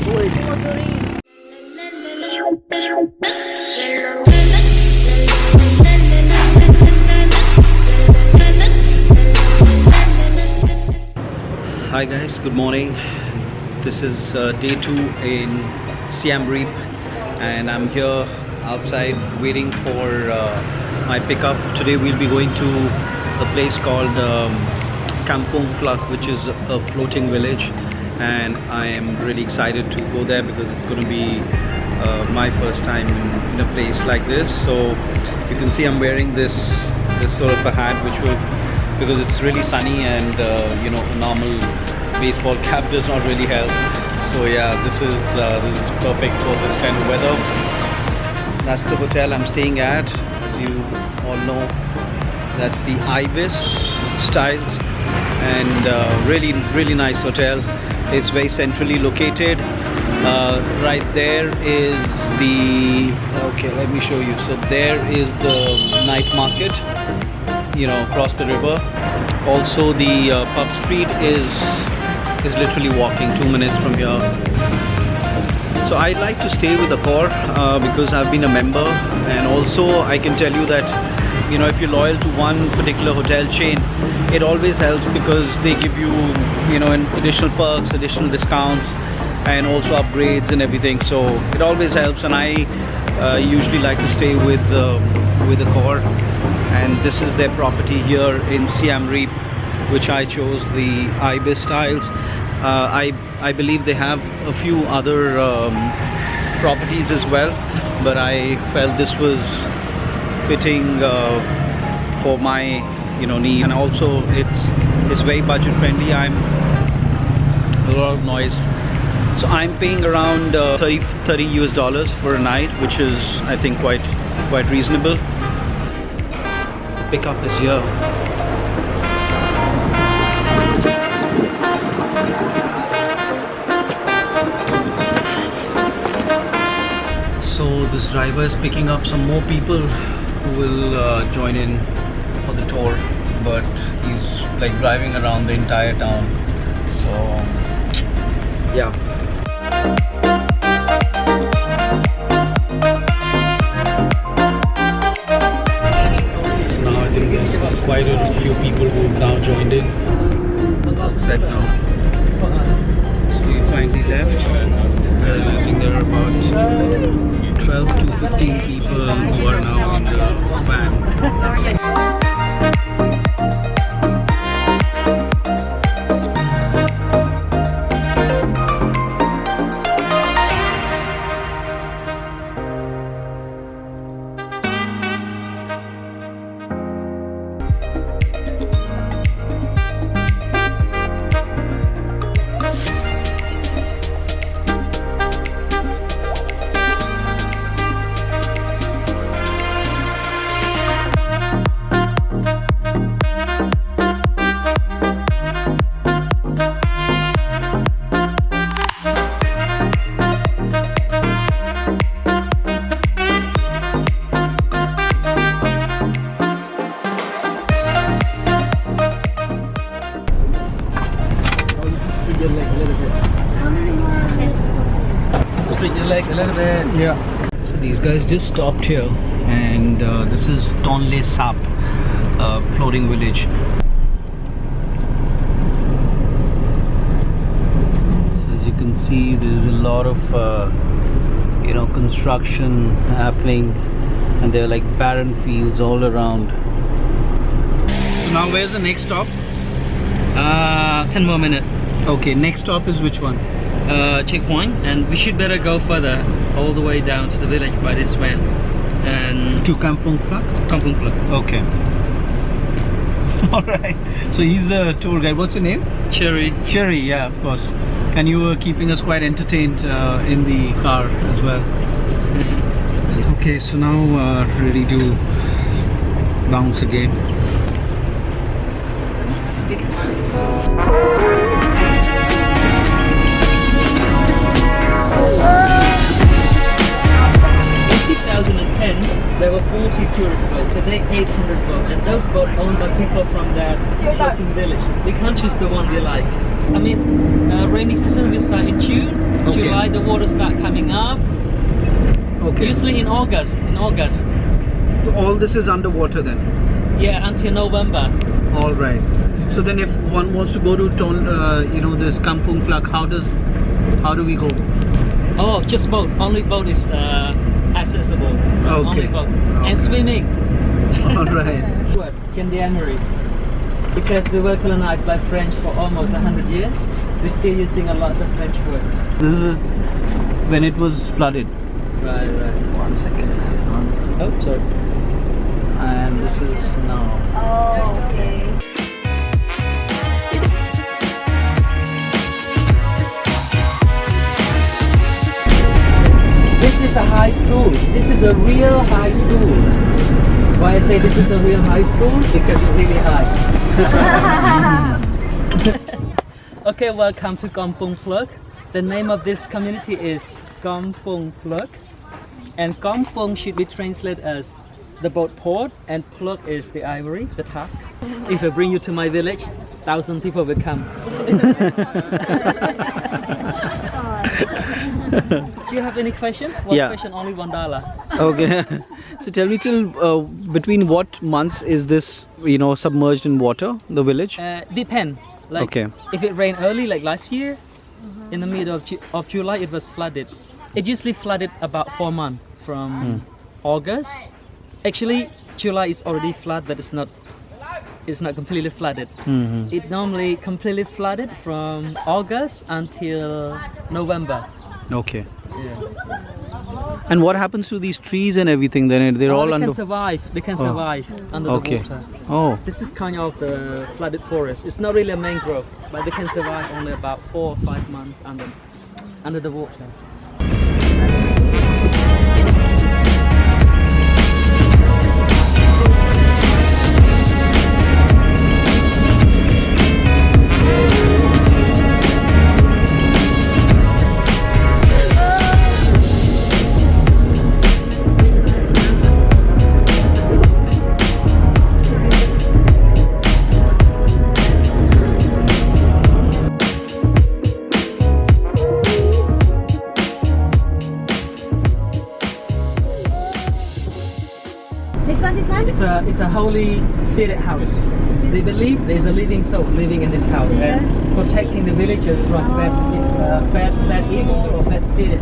Hi guys, good morning. This is day 2 in Siem Reap and I'm here outside waiting for my pickup. Today we'll be going to a place called Kampong Phluk, which is a floating village, and I am really excited to go there because it's going to be my first time in a place like this. So you can see I'm wearing this sort of a hat, which will, because it's really sunny and you know, a normal baseball cap does not really help. So yeah, this is perfect for this kind of weather. That's the hotel I'm staying at. As you all know, that's the Ibis Styles, and really nice hotel. It's very centrally located. Right there is the, okay, let me show you. So there is the night market, you know, across the river. Also the pub street is literally walking 2 minutes from here. So I like to stay with Accor because I've been a member, and also I can tell you that, you know, if you're loyal to one particular hotel chain, it always helps because they give you, you know, additional perks, additional discounts, and also upgrades and everything. So it always helps, and I usually like to stay with Accor. And this is their property here in Siem Reap, which I chose, the Ibis Styles. I believe they have a few other properties as well, but I felt this was fitting for my, you know, need, and also it's very budget friendly. I'm a lot of noise, so I'm paying around $30 US for a night, which is, I think, quite reasonable. Pickup is here. So this driver is picking up some more people who will join in for the tour, but he's like driving around the entire town. So yeah. Quite a few people who have now joined in. Set now. So we finally left. I think there are about 12 to 15 people who are now in the van. Stretch your leg a little bit. Yeah. So these guys just stopped here, and this is Tonle Sap, floating village. So as you can see, there's a lot of you know, construction happening, and there are like barren fields all around. So now where's the next stop? 10 more minutes. Okay, next stop is which one? Checkpoint, and we should better go further all the way down to the village by this van. And to Kampong Phluk? Kampong Phluk. Okay. Alright. So he's a tour guide. What's your name? Cherry. Cherry, yeah, of course. And you were keeping us quite entertained in the car as well. Okay, so now ready to bounce again. There were 40 tourist boats, so they 800 boats, and those boats owned by people from that protecting the village. We can't choose the one we like. I mean, rainy season will start in June. Okay. July the water start coming up. Okay. Usually in August. So all this is underwater then? Yeah, until November. All right. So then if one wants to go to this Kampong Phluk, how do we go? Oh, just boat. Only boat is accessible. Only boat. And swimming. All right. Gendarmerie. Because we were colonized by French for almost 100 years, we're still using a lot of French words. This is when it was flooded. Right. 1 second. Oh, sorry. And this is now. Oh, okay. This is a high school. This is a real high school. Why I say this is a real high school? Because it's really high. Okay, welcome to Kampong Phluk. The name of this community is Kampong Phluk. And Kampong should be translated as the boat port, and Phluk is the ivory, the tusk. If I bring you to my village, 1,000 people will come. Do you have any question? One question, only $1. Okay. So tell me, till between what months is this, submerged in water, the village? Depend. Like, Okay. if it rained early, like last year, in the middle of July, it was flooded. It usually flooded about 4 months from August. Actually, July is already flooded, but it's not completely flooded. It normally completely flooded from August until November. Okay. Yeah. And what happens to these trees and everything then? They're all they under... can survive. They can survive under Okay. the water. Oh. This is kind of the flooded forest. It's not really a mangrove, but they can survive only about 4 or 5 months under the water. This one? It's a holy spirit house. They believe there's a living soul living in this house and protecting the villagers from bad evil or bad spirit.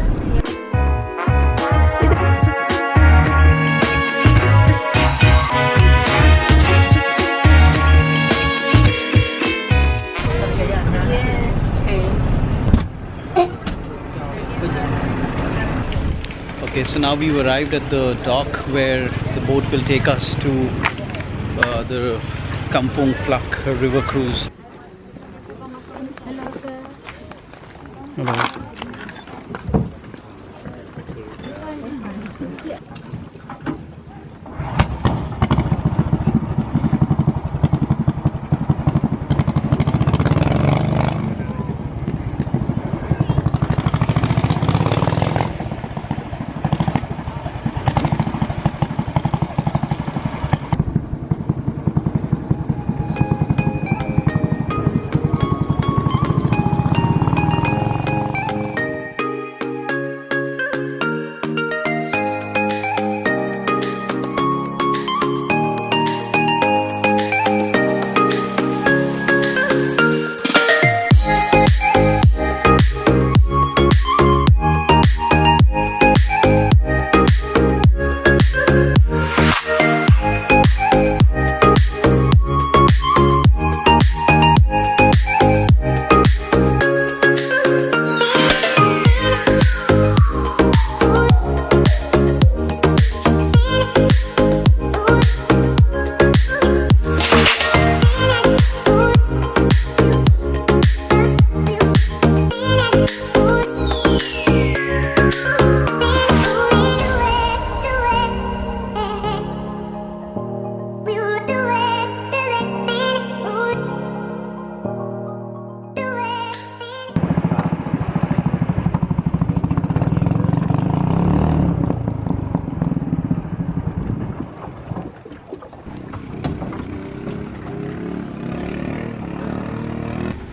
Okay, so now we've arrived at the dock where the boat will take us to the Kampong Phluk river cruise. Hello, sir. Hello.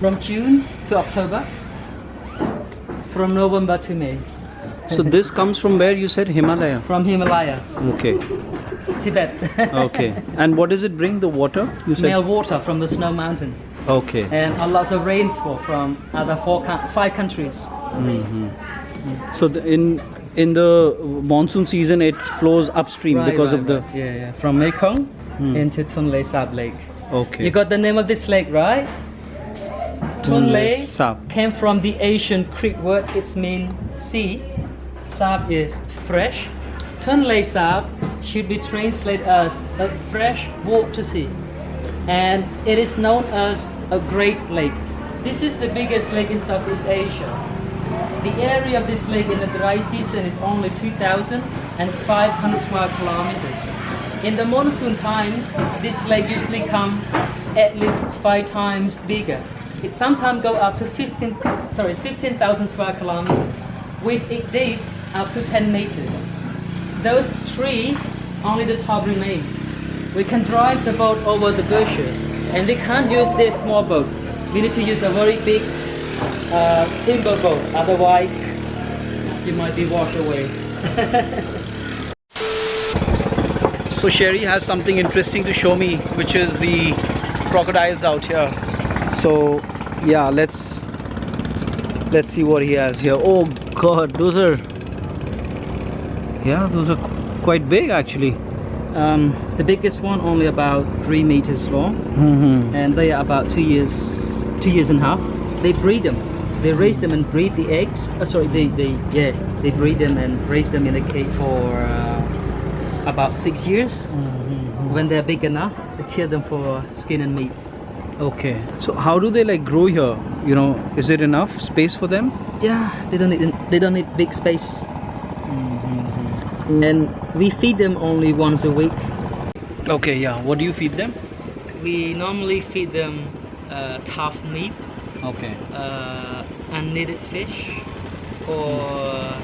From June to October. From November to May. So this comes from where you said Himalaya? From Himalaya, Okay. Tibet. Okay. And what does it bring? The water? You said. Mail water from the snow mountain. Okay. And a lot of rainfall from other 5 countries. So in the monsoon season, it flows upstream because of the. Yeah. From Mekong into Tonle Sap Lake. Okay. You got the name of this lake, right? Tonle Tonle Sap. came from the Asian Creek word. It means sea. Sap is fresh. Tonle Sap should be translated as a fresh water sea. And it is known as a great lake. This is the biggest lake in Southeast Asia. The area of this lake in the dry season is only 2,500 square kilometers. In the monsoon times, this lake usually comes at least 5 times bigger. It sometimes go up to 15,000 square kilometers, with it deep up to 10 meters. Those trees, only the top remain. We can drive the boat over the bushes, and we can't use this small boat. We need to use a very big timber boat, otherwise you might be washed away. So Sherry has something interesting to show me, which is the crocodiles out here. So yeah, let's see what he has here. Oh God, those are quite big actually. The biggest one only about 3 meters long, and they are about 2 years and a half. They breed them. They raise them and breed the eggs. They breed them and raise them in a cage for about 6 years. When they're big enough, they kill them for skin and meat. Okay. So how do they like grow here? You know, is it enough space for them? Yeah, they don't need big space. And we feed them only once a week. Okay, yeah. What do you feed them? We normally feed them tough meat, Okay. unkneaded fish, or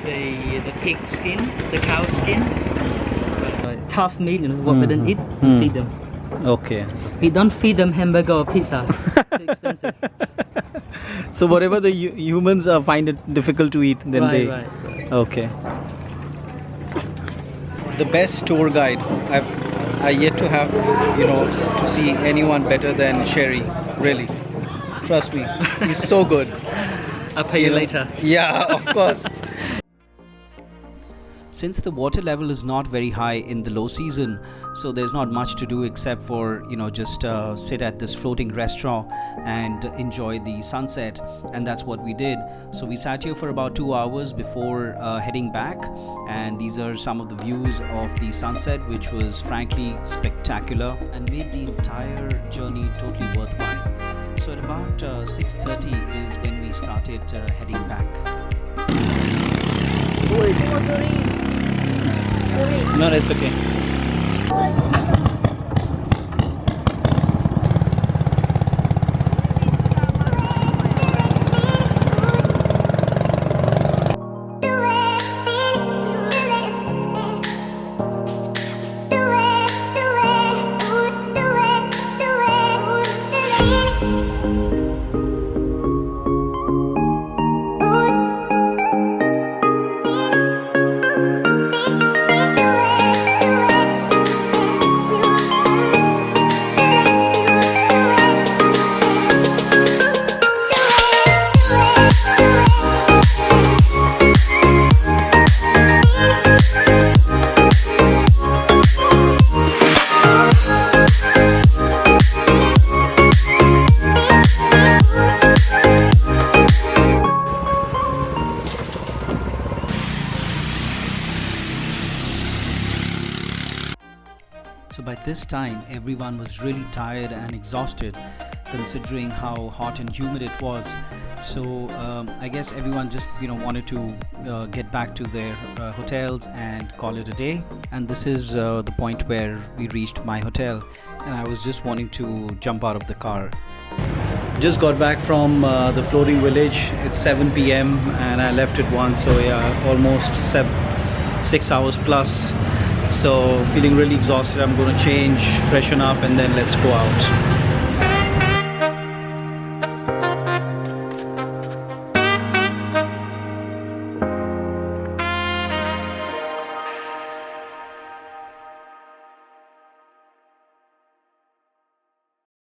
the pig skin, the cow skin. Tough meat, what we don't eat, we feed them. Okay. We don't feed them hamburger or pizza. Too expensive. So whatever the humans find it difficult to eat, then Right. Okay. The best tour guide I yet to have, to see anyone better than Sherry. Really, trust me, he's so good. I'll pay you later. Yeah, of course. Since the water level is not very high in the low season, so there's not much to do except for just sit at this floating restaurant and enjoy the sunset, and that's what we did. So we sat here for about 2 hours before heading back, and these are some of the views of the sunset, which was frankly spectacular and made the entire journey totally worthwhile. So at about 6:30 is when we started heading back. No, it's okay. So by this time everyone was really tired and exhausted, considering how hot and humid it was. So I guess everyone just wanted to get back to their hotels and call it a day. And this is the point where we reached my hotel, and I was just wanting to jump out of the car. Just got back from the floating village. It's 7 p.m. and I left at 1, so yeah, almost 6 hours plus. So feeling really exhausted. I'm going to change, freshen up, and then let's go out.